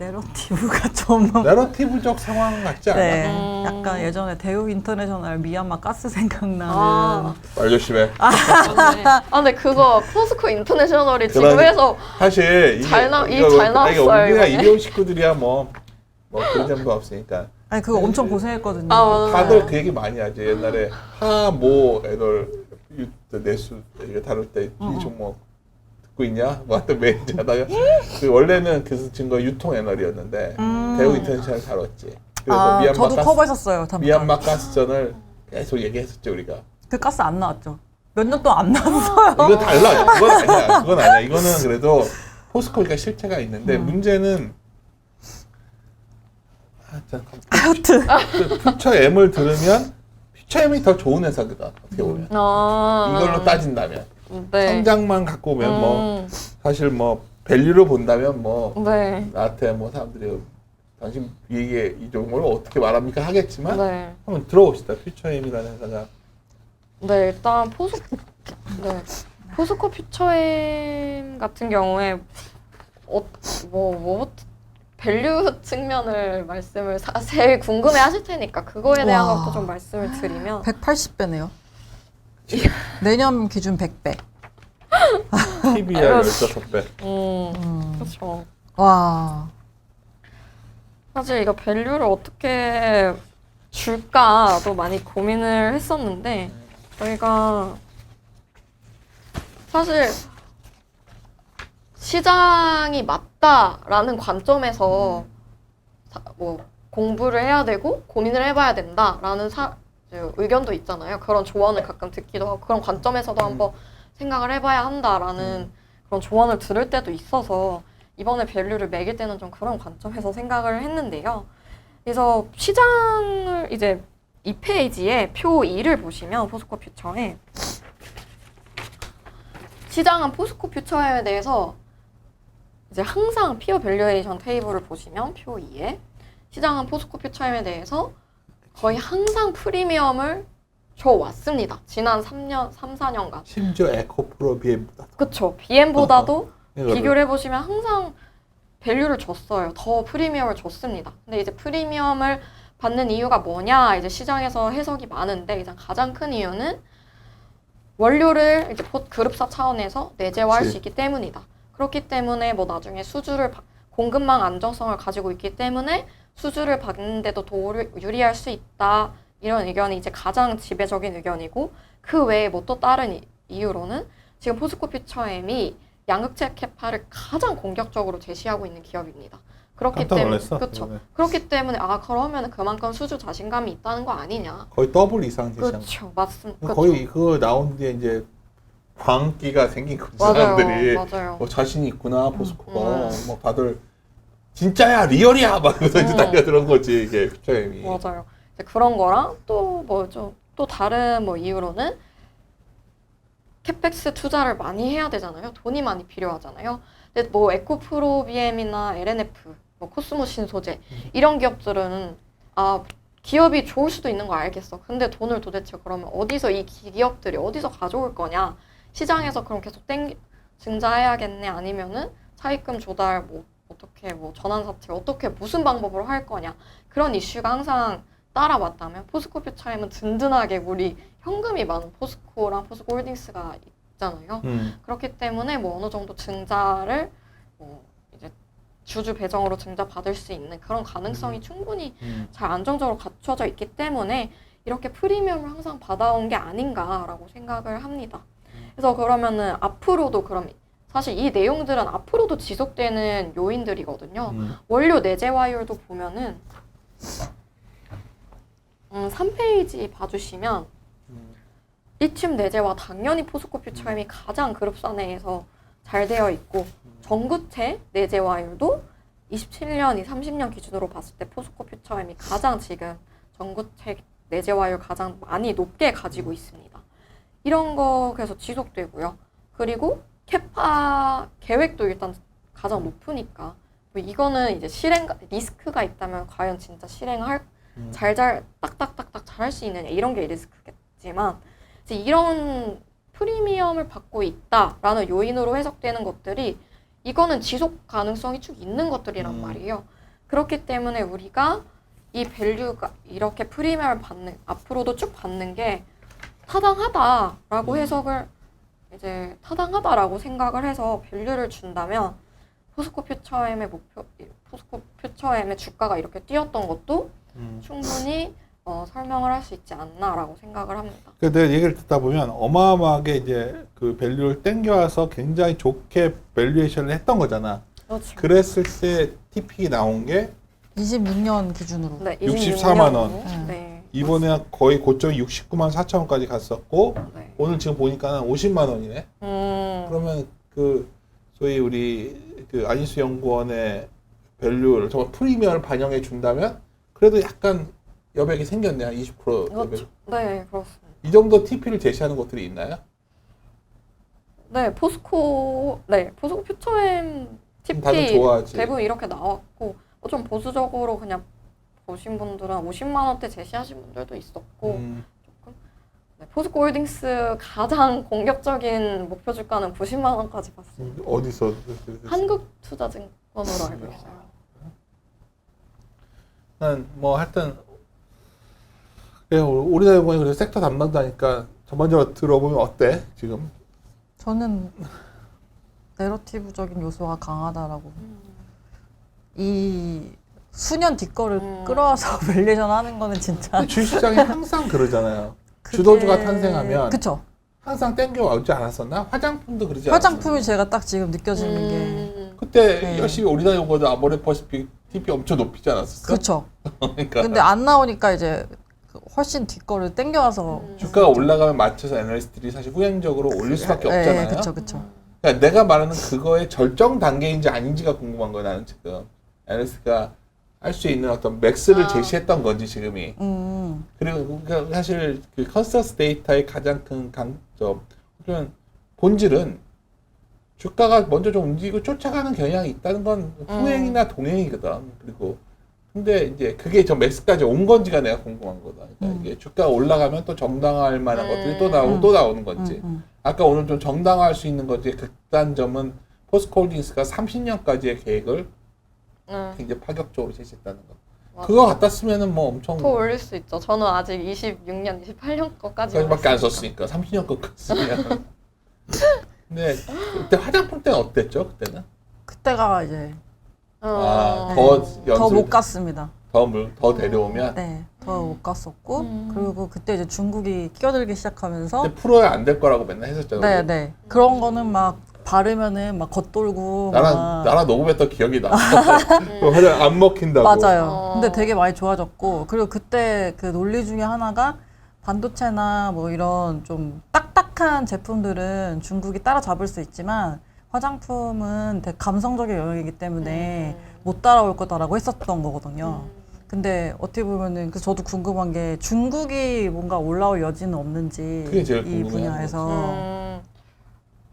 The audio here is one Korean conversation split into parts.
내러티브가 좀 내러티브적 상황 같지 않아? 네, 약간 예전에 대우 인터내셔널 미얀마 가스 생각나는. 말 조심해. 네. 근데 그거 포스코 인터내셔널이 지금 그러니- 해서 사실 이게 잘 이거 나왔어요, 우리가 이번에. 일용 식구들이야 뭐 그런 점도 없으니까. 아니 그거 엄청 고생했거든요. 맞아요. 다들 그 얘기 많이 하지. 옛날에 하모 애널 내수 이거 다룰 때 이 종목 듣고 있냐? 뭐 하여튼 매니저 하다가 그 원래는 그 증거 유통 애널이었는데 대우 인터내셔널 다뤘지. 그래서 미얀마 저도 가스, 커버했었어요. 잠깐. 미얀마 가스전을 계속 얘기했었죠 우리가. 그 가스 안 나왔죠. 몇 년 동안 안 나왔어요. 이거 달라. 그건 아니야. 그건 아니야. 이거는 그래도 포스코가 실체가 있는데 문제는 하여튼 그 퓨처 M을 들으면 퓨처 M이 더 좋은 회사거든. 어떻게 보면 이걸로 따진다면 네. 성장만 갖고 오면 뭐 사실 뭐 밸류로 본다면 뭐 네. 나한테 뭐 사람들이 당신 이게 이 종목을 어떻게 말합니까 하겠지만 네. 한번 들어봅시다. 퓨처 M이라는 회사가 네, 일단 포스코 퓨처엠 같은 경우에 뭐부터 밸류 측면을 말씀을 제일 궁금해 하실 테니까 그거에 대한 와. 것도 좀 말씀을 드리면 180배네요. 내년 기준 100배. PBR 15배. 그렇죠. 와. 사실 이거 밸류를 어떻게 줄까도 많이 고민을 했었는데 저희가 사실 시장이 맞다라는 관점에서 뭐 공부를 해야 되고 고민을 해봐야 된다라는 의견도 있잖아요. 그런 조언을 가끔 듣기도 하고 그런 관점에서도 한번 생각을 해봐야 한다라는 그런 조언을 들을 때도 있어서 이번에 밸류를 매길 때는 좀 그런 관점에서 생각을 했는데요. 그래서 시장을 이제 이 페이지에 표 2를 보시면 포스코 퓨처에 시장은 포스코 퓨처에 대해서 이제 항상 피어 밸류에이션 테이블을 보시면 표 2에 시장은 포스코 퓨처에 대해서 거의 항상 프리미엄을 줘왔습니다. 지난 3년, 3, 4년간. 심지어 에코프로 BM보다 그쵸. BM보다도 이거를. 비교를 해보시면 항상 밸류를 줬어요. 더 프리미엄을 줬습니다. 근데 이제 프리미엄을 받는 이유가 뭐냐 이제 시장에서 해석이 많은데 이제 가장 큰 이유는 원료를 이제 그룹사 차원에서 내재화할 수 있기 때문이다. 그렇기 때문에 뭐 나중에 공급망 안정성을 가지고 있기 때문에 수주를 받는데도 더 유리할 수 있다. 이런 의견이 이제 가장 지배적인 의견이고 그 외에 뭐 또 다른 이유로는 지금 포스코 퓨처엠이 양극재 캐파를 가장 공격적으로 제시하고 있는 기업입니다. 그렇기 깜짝 때문에 놀랐어. 그렇죠. 이번에. 그렇기 때문에 그러면 그만큼 수주 자신감이 있다는 거 아니냐. 거의 더블 이상 제시한 그렇죠. 맞습니다. 거의 그거 나온 뒤에 이제 광기가 생긴 거지. 맞아요. 사람들이 맞아요. 뭐 자신이 있구나 포스코가 뭐 다들 진짜야 리얼이야 막 그래서 이제 달려들은 거지 이게 퓨처엠이. 맞아요. 이제 그런 거랑 또 뭐죠? 또 다른 뭐 이유로는 캐펙스 투자를 많이 해야 되잖아요. 돈이 많이 필요하잖아요. 근데 뭐 에코프로 BM이나 LNF, 뭐 코스모 신소재 이런 기업들은 기업이 좋을 수도 있는 거 알겠어. 근데 돈을 도대체 그러면 어디서 이 기업들이 어디서 가져올 거냐? 시장에서 그럼 계속 증자해야겠네. 아니면은 차입금 조달 뭐 어떻게 뭐 전환사채 어떻게 무슨 방법으로 할 거냐? 그런 이슈가 항상 따라왔다면 포스코 퓨처엠은 든든하게 우리 현금이 많은 포스코랑 포스코 홀딩스가 있잖아요. 그렇기 때문에 뭐 어느 정도 증자를 뭐 이제 주주 배정으로 증자 받을 수 있는 그런 가능성이 충분히 잘 안정적으로 갖춰져 있기 때문에 이렇게 프리미엄을 항상 받아온 게 아닌가라고 생각을 합니다. 그래서 그러면은 앞으로도 그럼 사실 이 내용들은 앞으로도 지속되는 요인들이거든요. 원료 내재화율도 보면은 3페이지 봐주시면 리튬 내재화 당연히 포스코 퓨처엠이 가장 그룹사 내에서 잘 되어 있고 전구체 내재화율도 27년, 30년 기준으로 봤을 때 포스코 퓨처엠이 가장 지금 전구체 내재화율 가장 많이 높게 가지고 있습니다. 이런 거 그래서 지속되고요. 그리고 캐파 계획도 일단 가장 높으니까 뭐 이거는 이제 리스크가 있다면 과연 진짜 실행할 딱딱딱딱 잘 할 수 있느냐 이런 게 리스크겠지만 이제 이런 프리미엄을 받고 있다라는 요인으로 해석되는 것들이 이거는 지속 가능성이 쭉 있는 것들이란 말이에요. 그렇기 때문에 우리가 이 밸류가 이렇게 프리미엄을 받는, 앞으로도 쭉 받는 게 타당하다라고 해석을 이제 타당하다라고 생각을 해서 밸류를 준다면 포스코 퓨처엠의 포스코 퓨처엠의 주가가 이렇게 뛰었던 것도 충분히 설명을 할 수 있지 않나라고 생각을 합니다. 그 내가 얘기를 듣다 보면 어마어마하게 이제 그 밸류를 땡겨와서 굉장히 좋게 밸류에이션을 했던 거잖아. 그렇죠. 그랬을 때 TP이 나온 게 26년 기준으로. 네, 64만 원. 26년. 네. 이번에 거의 고점이 69만 4천 원까지 갔었고 네. 오늘 지금 보니까 50만 원이네. 그러면 그 소위 우리 그 안희수 연구원의 밸류를 정말 프리미엄을 반영해 준다면 그래도 약간 여백이 생겼네. 한 20% 여백. 그렇죠. 네, 그렇습니다. 이 정도 TP를 제시하는 것들이 있나요? 네, 포스코 퓨처엠 다들 TP 좋아하지. 대부분 이렇게 나왔고 좀 보수적으로 그냥 보신 분들은 50만 원대 제시하신 분들도 있었고 조금 네, 포스코 홀딩스 가장 공격적인 목표 주가는 90만 원까지 봤습니다. 어디서? 한국투자증권으로 알고 있어요. 난 뭐 하여튼 우리나라 연구원이 그래서 섹터 담당자니까 전반적으로 들어보면 어때 지금? 저는 내러티브적인 요소가 강하다라고. 이 수년 뒷거를 끌어와서 밸류에이션 하는 거는 진짜. 주식시장이 항상 그러잖아요. 주도주가 탄생하면 그쵸. 항상 땡겨오지 않았었나? 화장품도 그러지 않았었나? 화장품이 제가 딱 지금 느껴지는 게. 그때 네. 열심히 우리나라 연구원도 아모레퍼시픽 TP 엄청 높이지 않았었어? 그쵸. 그러니까 근데 안 나오니까 이제 훨씬 뒷거를 땡겨와서. 주가가 올라가면 맞춰서 애널리스트들이 사실 후행적으로 올릴 수밖에 없잖아요. 네, 그쵸, 그쵸. 그러니까 내가 말하는 그거의 절정 단계인지 아닌지가 궁금한 거야 나는 지금. 애널리스트가 할 수 있는 어떤 맥스를 제시했던 건지 지금이. 그리고 그러니까 사실 그 컨센서스 데이터의 가장 큰 강점, 그러면 본질은 주가가 먼저 좀 움직이고 쫓아가는 경향이 있다는 건 후행이나 동행이거든. 그리고 근데 이제 그게 저 맥스까지 온 건지가 내가 궁금한 거다. 그러니까 이게 주가가 올라가면 또 정당화할 만한 것들이 또 나오고 또 나오는 건지. 아까 오늘 좀 정당화할 수 있는 건지 극단점은 포스코홀딩스가 30년까지의 계획을 굉장히 파격적으로 제시했다는 거. 맞아. 그거 같았으면은 뭐 엄청 더 올릴 수 있죠. 저는 아직 26년, 28년 거까지 까지밖에 안 썼으니까 30년 거 썼으면. 근데 그때 화장품 때는 어땠죠? 그때는? 그때가 이제 더 더 못 갔습니다. 더 데려오면. 네, 더 못 갔었고 그리고 그때 이제 중국이 끼어들기 시작하면서 근데 풀어야 안 될 거라고 맨날 했었잖아요. 네, 네. 그런 거는 막 바르면은 막 겉돌고 나랑 녹음했던 기억이 나. 화장 안 먹힌다고. 맞아요. 근데 되게 많이 좋아졌고 그리고 그때 그 논리 중에 하나가 반도체나 뭐 이런 좀 딱딱한 제품들은 중국이 따라잡을 수 있지만 화장품은 되게 감성적인 영역이기 때문에 못 따라올 거다라고 했었던 거거든요. 근데 어떻게 보면은 그 저도 궁금한 게 중국이 뭔가 올라올 여지는 없는지 그게 제일 이 궁금해요. 분야에서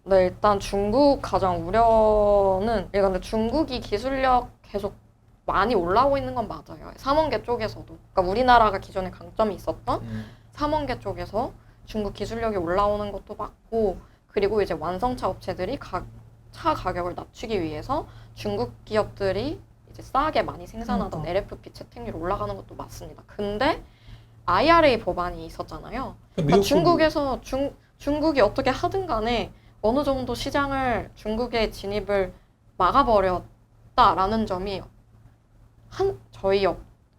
네, 일단 중국 가장 우려는 근데 중국이 기술력 계속 많이 올라오고 있는 건 맞아요. 삼원계 쪽에서도. 그러니까 우리나라가 기존에 강점이 있었던 삼원계 쪽에서 중국 기술력이 올라오는 것도 맞고 그리고 이제 완성차 업체들이 차 가격을 낮추기 위해서 중국 기업들이 이제 싸게 많이 생산하던 LFP 채택률 올라가는 것도 맞습니다. 근데 IRA 법안이 있었잖아요. 그러니까 중국에서 중국이 어떻게 하든 간에 어느 정도 시장을 중국의 진입을 막아버렸다라는 점이 저희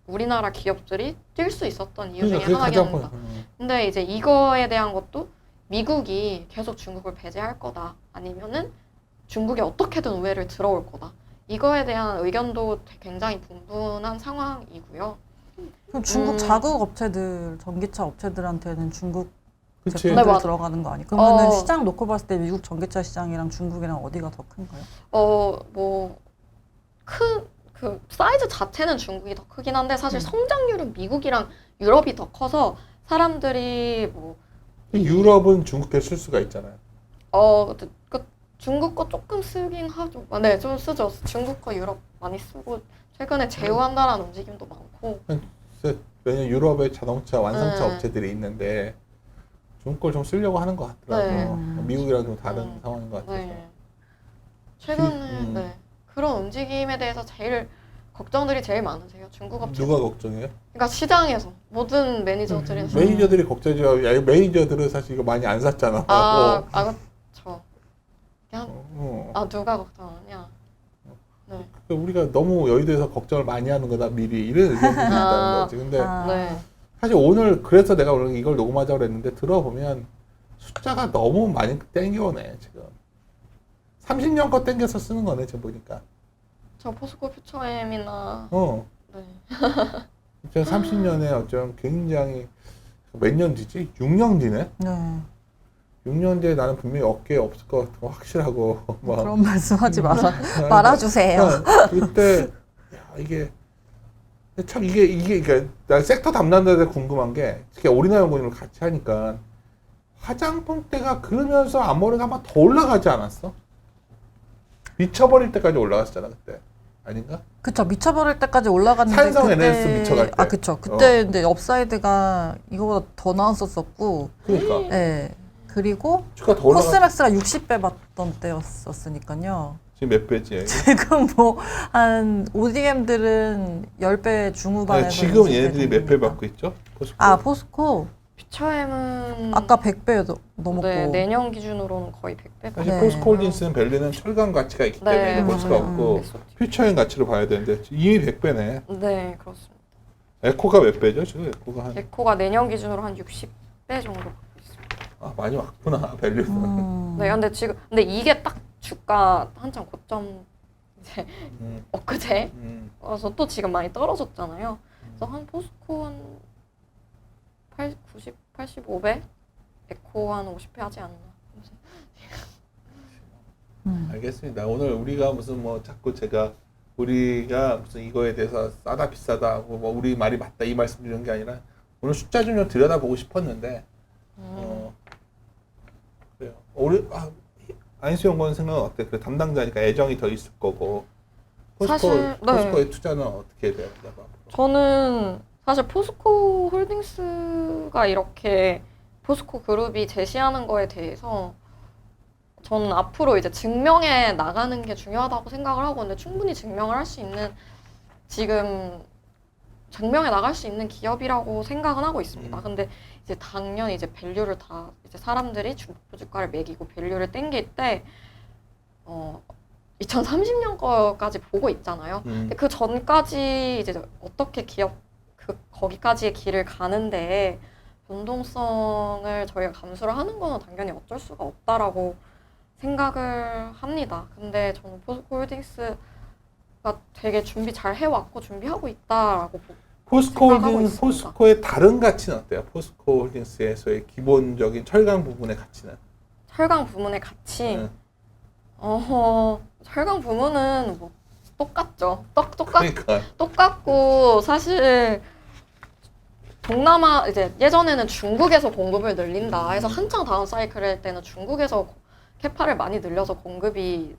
우리나라 기업들이 뛸 수 있었던 이유 중에 하나였습니다. 근데 이제 이거에 대한 것도 미국이 계속 중국을 배제할 거다 아니면은 중국이 어떻게든 우회를 들어올 거다. 이거에 대한 의견도 굉장히 분분한 상황이고요. 그럼 중국 자국 업체들, 전기차 업체들한테는 중국 그치. 제품들 네, 들어가는 거 아니에요? 그러면은 시장 놓고 봤을 때 미국 전기차 시장이랑 중국이랑 어디가 더 큰가요? 그 사이즈 자체는 중국이 더 크긴 한데 사실 성장률은 미국이랑 유럽이 더 커서 사람들이 유럽은 중국에 쓸 수가 있잖아요. 그 중국 거 조금 쓰긴 하죠. 네, 좀 쓰죠. 중국 거 유럽 많이 쓰고 최근에 제휴한다라는 움직임도 많고. 왜냐면 유럽에 자동차 완성차 업체들이 있는데 중국 걸 좀 쓰려고 하는 것 같더라고요. 미국이랑 좀 다른 상황인 것 같아서. 최근에 네. 그런 움직임에 대해서 걱정들이 제일 많으세요. 중국 업체. 누가 걱정해요? 그러니까 시장에서 모든 매니저들이 매니저들이 걱정이죠. 야, 매니저들은 사실 이거 많이 안 샀잖아. 그렇죠. 그냥 어. 누가 걱정하냐. 네. 우리가 너무 여의도에서 걱정을 많이 하는 거다 미리 이런 의견들이 있다는 거지. 근데 네. 사실 오늘 그래서 내가 오늘 이걸 녹음하자고 그랬는데 들어보면 숫자가 너무 많이 땡겨오네 지금. 30년 거 땡겨서 쓰는 거네 지금 보니까. 저 포스코 퓨처엠이나 네. 2030년에 어쩜 굉장히 몇 년 뒤지? 6년 뒤네? 네. 6년 뒤에 나는 분명히 어깨에 없을 것 같은 거 확실하고 막 그런 말씀하지 말아주세요. 그때 야, 이게 참 이게 그러니까 나 섹터 담당자들 궁금한 게 특히 오리나 연구원을 같이 하니까 화장품 때가 그러면서 앞머리가 아마 더 올라가지 않았어? 미쳐버릴 때까지 올라갔잖아 그때 아닌가? 그쵸, 미쳐버릴 때까지 올라갔는데 산성 NS 미쳐갈 때. 그쵸. 그때 이제 업사이드가 이거보다 더 나왔었었고, 그러니까 네. 그리고 주가 더 올라가. 코스맥스가 60배 받던 때였었으니까요. 지금 몇 배지? 지금 뭐 한 ODM들은 10배 중후반에서 아니, 지금 20배 얘네들이 몇 배 정도니까. 받고 있죠? 포스코? 포스코 퓨처엠은 아까 100배 넘었고. 네, 내년 기준으로는 거의 100배. 사실 네. 포스코홀딩스는 밸류는 철강 가치가 있기 때문에 네, 볼 수가 맞아요. 없고 퓨처인 가치로 봐야 되는데 이미 100배네. 네, 그렇습니다. 에코가 몇 배죠? 지금 에코가 한 에코가 내년 기준으로 한 60배 정도 받고 있습니다. 많이 왔구나 밸류는. 네, 근데 이게 딱 주가 한창 고점 이제 엊그제 와서 또 지금 많이 떨어졌잖아요. 그래서 한 포스코 한 90, 85배? 에코 한 50배 하지 않나. 알겠습니다. 오늘 우리가 무슨 뭐 자꾸 우리가 무슨 이거에 대해서 싸다 비싸다 뭐 우리 말이 맞다 이 말씀 드리는 게 아니라 오늘 숫자 좀 들여다보고 싶었는데 그래요. 안수 연구원 생각은 어때? 그 담당자니까 애정이 더 있을 거고 포스코의 투자는 어떻게 돼야 되나 봐. 저는 사실 포스코 홀딩스가 이렇게 포스코 그룹이 제시하는 거에 대해서 저는 앞으로 이제 증명해 나가는 게 중요하다고 생각을 하고 근데 충분히 증명을 할 수 있는 지금 증명해 나갈 수 있는 기업이라고 생각은 하고 있습니다. 근데 이제 당연히 이제 밸류를 다 이제 사람들이 목표 주가를 매기고 밸류를 땡길 때 2030년 거까지 보고 있잖아요. 근데 그 전까지 이제 어떻게 거기까지의 길을 가는데 변동성을 저희가 감수를 하는 거는 당연히 어쩔 수가 없다라고 생각을 합니다. 근데 저는 포스코홀딩스가 되게 준비 잘 해왔고 준비하고 있다라고 생각하고 있습니다. 포스코의 다른 가치는 어때요? 포스코홀딩스에서의 기본적인 철강 부분의 가치는? 철강 부문의 가치? 철강 부문은 뭐 똑같죠. 그러니까. 똑같고 사실 동남아 이제 예전에는 중국에서 공급을 늘린다 해서 한창 다운 사이클 할 때는 중국에서 캐파를 많이 늘려서 공급이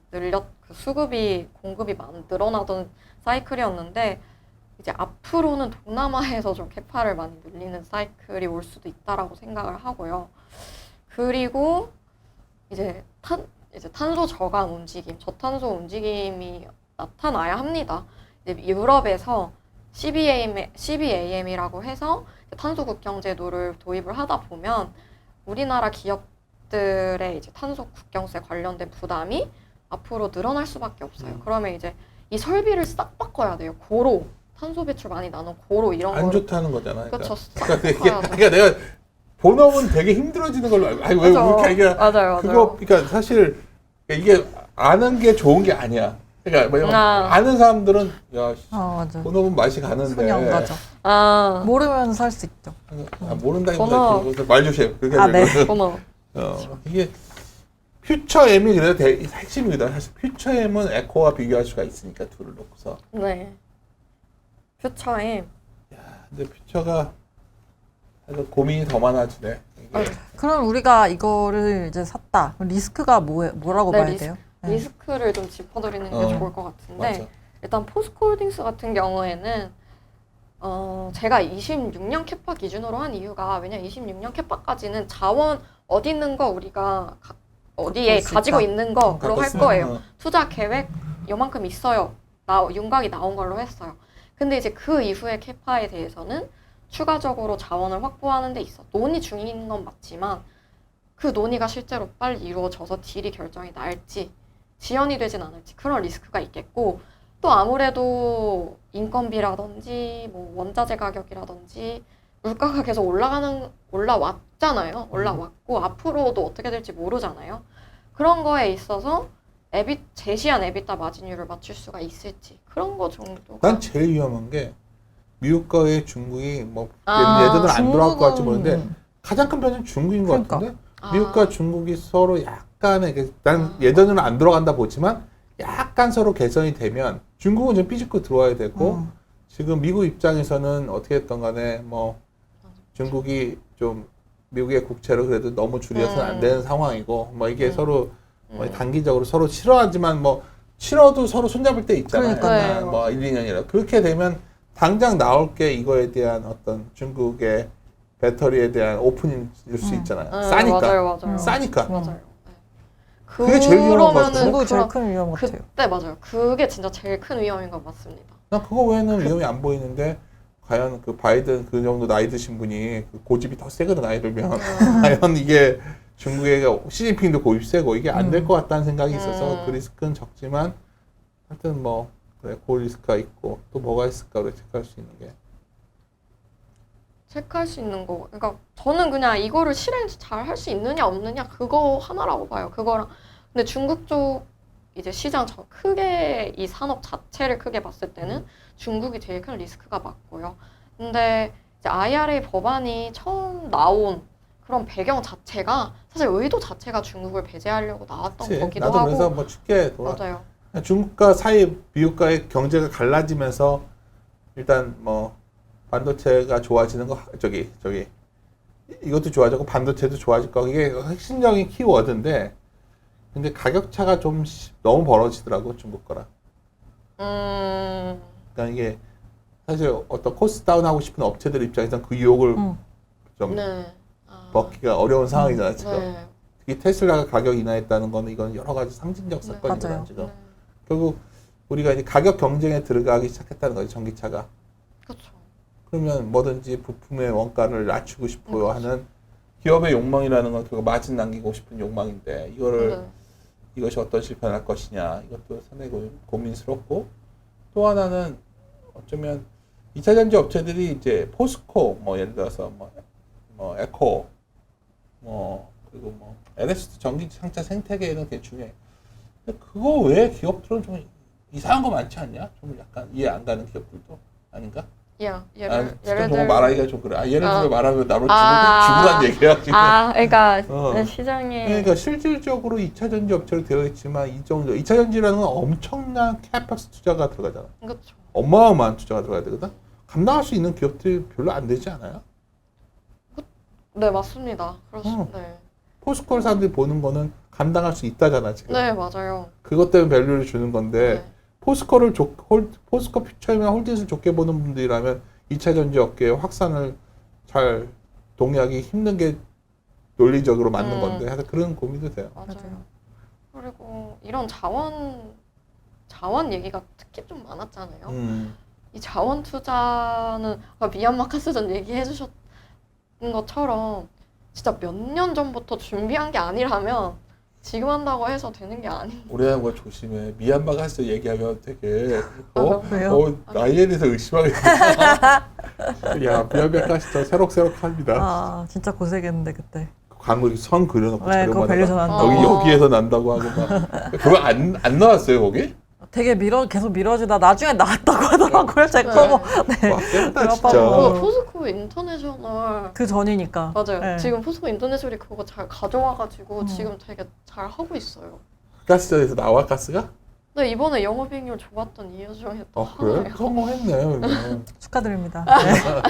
늘어나던 사이클이었는데 이제 앞으로는 동남아에서 좀 캐파를 많이 늘리는 사이클이 올 수도 있다라고 생각을 하고요. 그리고 이제 탄소 저감 움직임, 저탄소 움직임이 나타나야 합니다. 이제 유럽에서 CBAM이라고 해서 탄소 국경 제도를 도입을 하다 보면 우리나라 기업들의 이제 탄소 국경세 관련된 부담이 앞으로 늘어날 수밖에 없어요. 그러면 이제 이 설비를 싹 바꿔야 돼요. 고로 탄소 배출 많이 나는 고로 이런 안 거 좋다는 거잖아. 그렇죠. 그러니까 내가 본업은 되게 힘들어지는 걸로 알고. 아니 왜 그렇게 얘기야? 맞아요. 그러니까 사실 이게 아는 게 좋은 게 아니야. 그러니까 뭐냐면 아는 사람들은 야 맞아. 본업은 맛이 가는데 손이 안 가죠. 모르면 살 수 있죠. 모른다기보다 말 조심. 네. 고마워. 이게 퓨처엠이 그래도 핵심이거든. 사실 퓨처엠은 에코와 비교할 수가 있으니까 둘을 놓고서. 네. 퓨처엠. 근데 퓨처가 고민이 더 많아지네. 그럼 우리가 이거를 이제 샀다. 그럼 리스크가 뭐라고 봐야 돼요? 리스크를 좀 짚어드리는 게 좋을 것 같은데 맞아. 일단 포스코홀딩스 같은 경우에는 제가 26년 캐파 기준으로 한 이유가 왜냐면 26년 캐파까지는 자원 어디 있는 거 우리가 어디에 수 가지고 있다. 있는 거로 갖고 할 있으면, 거예요. 투자 계획 요만큼 있어요. 윤곽이 나온 걸로 했어요. 근데 이제 그 이후의 캐파에 대해서는 추가적으로 자원을 확보하는 데 있어 논의 중인 건 맞지만 그 논의가 실제로 빨리 이루어져서 딜이 결정이 날지 지연이 되진 않을지 그런 리스크가 있겠고 또 아무래도 인건비라든지 뭐 원자재 가격이라든지 물가가 계속 올라왔잖아요. 올라왔고 앞으로도 어떻게 될지 모르잖아요. 그런 거에 있어서 제시한 에비타 마진율을 맞출 수가 있을지 그런 거 정도가 난 제일 위험한 게 미국과의 중국이 뭐 아, 얘들은 안 돌아갈 것 같지 모르는데 중국은 가장 큰 변수는 중국인 것 그러니까. 같은데 미국과 중국이 서로 약간의 난 예전에는 안 들어간다 보지만 약간 서로 개선이 되면 중국은 좀 삐집고 들어와야 되고 지금 미국 입장에서는 어떻게 했던 간에 뭐 중국이 좀 미국의 국채를 그래도 너무 줄여서는 안 되는 상황이고 뭐 이게 서로 뭐 단기적으로 서로 싫어하지만 뭐 싫어도 서로 손잡을 때 있잖아요. 그러니까요. 네, 뭐 1, 2년이라 그렇게 되면 당장 나올 게 이거에 대한 어떤 중국의 배터리에 대한 오픈일 수 있잖아요. 네, 싸니까. 맞아요. 싸니까. 맞아요. 네. 그게 제일 위험한 것 같아요. 중국이 제일 큰 위험 같아요. 그때 맞아요. 그게 진짜 제일 큰 위험인 것 같습니다. 난 그거 외에는 위험이 안 보이는데 과연 그 바이든 그 정도 나이 드신 분이 그 고집이 더 세거든 나이 들면 과연 이게 중국의 시진핑도 고집 세고 이게 안 될 것 같다는 생각이 있어서 그 리스크는 적지만 하여튼 뭐 그래 그 리스크가 있고 또 뭐가 있을까 그래 체크할 수 있는 게 체크할 수 있는 거. 그러니까 저는 그냥 이거를 실행 잘 할 수 있느냐 없느냐 그거 하나라고 봐요. 그거랑 근데 중국 쪽 이제 시장 크게 이 산업 자체를 크게 봤을 때는 중국이 제일 큰 리스크가 맞고요. 근데 이제 IRA 법안이 처음 나온 그런 배경 자체가 사실 의도 자체가 중국을 배제하려고 나왔던 그치? 거기도 나도 하고 그래서 뭐 쉽게 돌아 맞아요. 중국과 사이 미국과의 경제가 갈라지면서 일단 뭐 반도체가 좋아지는 거 저기 이것도 좋아지고 반도체도 좋아질 거 이게 핵심적인 키워드인데 근데 가격 차가 좀 너무 벌어지더라고 중국 거랑. 그러니까 이게 사실 어떤 코스트 다운 하고 싶은 업체들 입장에서는 그 유혹을 좀 네. 먹기가 어려운 상황이잖아 지금. 네. 특히 테슬라가 가격 인하했다는 거는 이건 여러 가지 상징적 사건이거든 맞아요. 지금. 네. 결국 우리가 이제 가격 경쟁에 들어가기 시작했다는 거지 전기차가. 그렇죠. 그러면 뭐든지 부품의 원가를 낮추고 싶어 하는 기업의 욕망이라는 건 그거 마진 남기고 싶은 욕망인데 이거를 네. 이것이 어떤 실패를 할 것이냐 이것도 상당히 고민스럽고 또 하나는 어쩌면 2차 전지 업체들이 이제 포스코 뭐 예를 들어서 뭐 에코 뭐 그리고 뭐 LS도 전기장차 생태계에는 되게 중요해. 근데 그거 외에 기업들은 좀 이상한 거 많지 않냐? 좀 약간 이해 안 가는 기업들도 아닌가? 예를 정말 들 말하기가 좀 그래. 예를 들어 말하면 나로 아. 죽으란 얘기야 지금. 그러니까 시장에 그러니까 실질적으로 2차 전지 업체로 되어 있지만 이 정도 2차 전지라는 건 엄청난 캐펙스 투자가 들어가잖아. 그렇죠. 어마어마한 투자가 들어가야 되거든. 감당할 수 있는 기업들이 별로 안 되지 않아요? 네 맞습니다. 그렇습니다. 네. 포스코를 사람들이 보는 거는 감당할 수 있다잖아 지금. 네 맞아요. 그것 때문에 밸류를 주는 건데 네. 포스코 퓨처이나 홀딩스를 좋게 보는 분들이라면 2차 전지 업계의 확산을 잘 동의하기 힘든 게 논리적으로 맞는 건데 하여튼 그런 고민도 돼요. 맞아요. 그리고 이런 자원 얘기가 특히 좀 많았잖아요. 이 자원 투자는 미얀마 카스전 얘기해 주셨던 것처럼 진짜 몇 년 전부터 준비한 게 아니라면 지금 한다고 해서 되는 게 아닌. 우리나라 거 조심해. 미얀마 가서 얘기하면 되게 왜요? 나이에 대해서 의심하게 돼. 야 미얀마 가서 새록새록합니다. 아 진짜 고생했는데 그때. 광고 선 그려놓고 네, 그거 밸류전 한다고. 여기에서 난다고 하고 막 그거 안 나왔어요 거기? 되게 계속 미뤄지다 나중에 나왔다고 하더라고요. 제가 뭐 네. 와 깼다 그거 진짜. 그 포스코 인터내셔널 그 전이니까. 맞아요. 네. 지금 포스코 인터내셔널이 그거 잘 가져와가지고 지금 되게 잘 하고 있어요. 가스전에서 나와 가스가? 네 이번에 영업이익률 좋았던 이유 중에 또 그래? 하나예요. 성공했네 그러면. 축하드립니다. 네.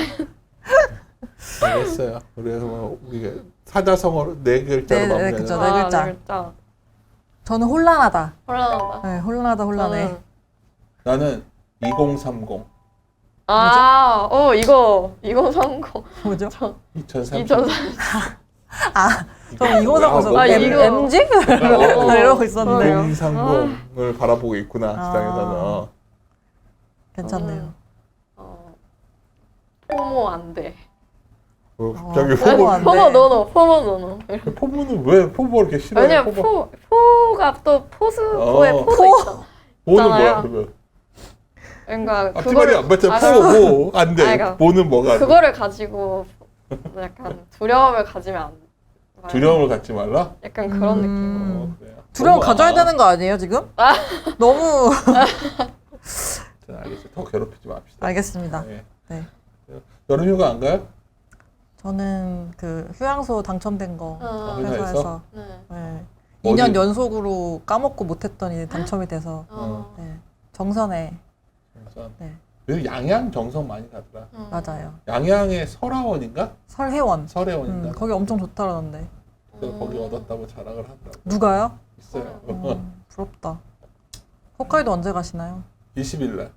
알겠어요. 그래서 뭐 우리가 사자성어로 4글자로 마무리하는 그쵸. 네 글자. 네 글자. 저는 혼란하다. 혼란하다. 네, 혼란해. 저는 나는 2030, 이거 2030. 뭐죠? 2030. 2030. 아 저는 이거라고 해서 아, 이거. MG? 이러고 있었는데 공상공을 바라보고 있구나 아. 시장에서는. 괜찮네요. 포모 안 돼. 갑자기 포모 포모. 안 돼. 포모 노노. 포모는 왜 포모 이렇게 싫어해? 왜냐면 포가 또 포스포의 어. 포도 있어. 뭐는 뭐야 있잖아요. 그러면? 그러니까 앞뒤말이 안 맞잖아. 아, 포모 뭐안 돼. 그러니까 뭐는 뭐가 안 돼? 그거를 가지고 약간 두려움을 가지면 안 돼. 두려움을 갖지 말라? 약간 그런 음. 느낌으로. 그래요. 두려움 포모, 가져야 아, 되는 거 아니에요 지금? 너무 알겠어요. 더 괴롭히지 맙시다. 알겠습니다. 네. 네. 여름휴가 안 가요? 저는 그 휴양소 당첨된 거 회사에서? 회사에서 네. 네. 어디? 2년 연속으로 까먹고 못했더니 당첨이 돼서 네. 정선에 정선. 네. 여기 양양 정선 많이 가더라. 맞아요. 양양의 설화원인가? 설해원 설해원인가? 거기 엄청 좋다 그러는데 그래서 거기 얻었다고 자랑을 하더라고. 누가요? 있어요. 부럽다. 홋카이도 언제 가시나요? 20일 날.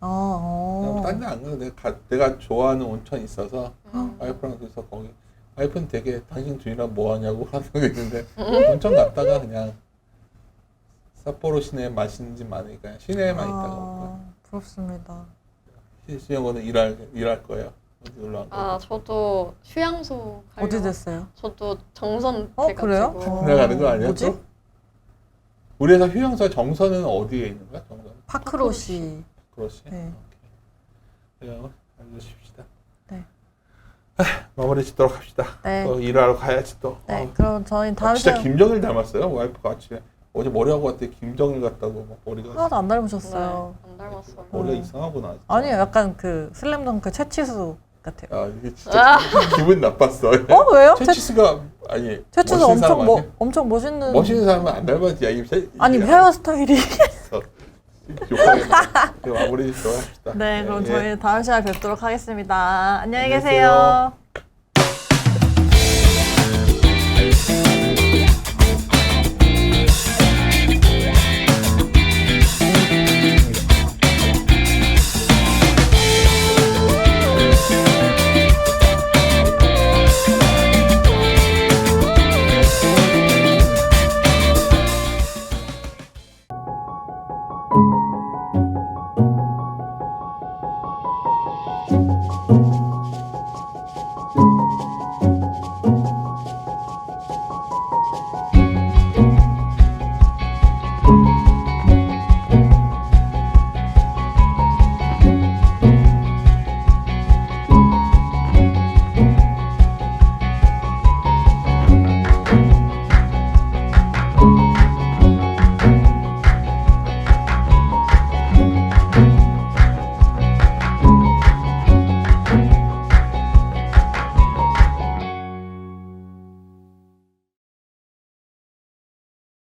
아, 딴 데 안 가. 내가 좋아하는 온천이 있어서 와이프랑 그래서 거기. 와이프는 되게 당신 둘이랑 뭐 하냐고 하는 게 있는데 온천 갔다가 그냥 삿포로 시내에 맛있는 집 많으니까 시내에만 있다가 오고. 부럽습니다. 신영호는 일할 거예요. 어디 놀러 간 거예요? 아 저도 휴양소 어디 가려고. 됐어요? 저도 정선 그래요? 돼가지고. 내가 가는 거 아니야? 뭐지? 또? 우리 회사 휴양소 정선은 어디에 있는 거야? 정선? 파크로시. 그렇지. 네. 그래요. 알려주십시다. 네. 마무리 짓도록 합시다. 네. 또 일하러 가야지 또. 네, 그럼 저희 다음 진짜 시간 김정일 닮았어요. 와이프가 아침에 어제 머리하고 왔더니 김정일 같다고 막 머리가 하나도 안 닮으셨어요. 네, 안 닮았어요. 머리가 이상하구나. 진짜. 아니요, 약간 그 슬램덩크 최치수 같아요. 아 이게 진짜 기분 나빴어. 왜요? 채치스가 아니 최치수 멋있는 사람 아니야? 엄청 멋있는. 멋있는 사람은 안 닮았지. 야, 아니 헤어스타일이. 욕하겠네. 마무리 짓도록 합시다. 네, 그럼 예. 저희 다음 시간에 뵙도록 하겠습니다. 안녕히 안녕히 계세요. 계세요.